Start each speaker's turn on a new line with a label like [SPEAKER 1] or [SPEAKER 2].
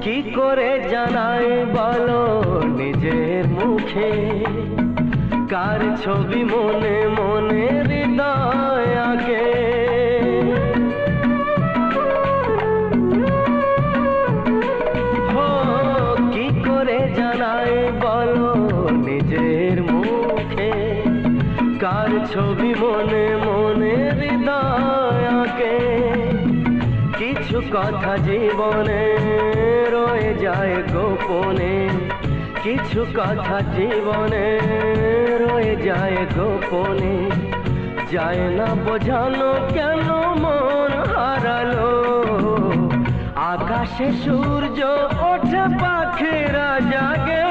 [SPEAKER 1] কি করে জানাই বলো নিজের মুখে, কার ছবি মনে মনে হৃদয় আঁকে। কি করে জানাই বলো নিজের মুখে, কার ছবি মনে মনে হৃদয় আঁকে। কিছু কথা জীবনে রয়ে যায় গোপনে, কিছু কথা জীবনে রয়ে যায় গোপনে। যায় না বোঝানো কেন মন হারালো, আকাশে সূর্য ওঠে পাখিরা জাগে।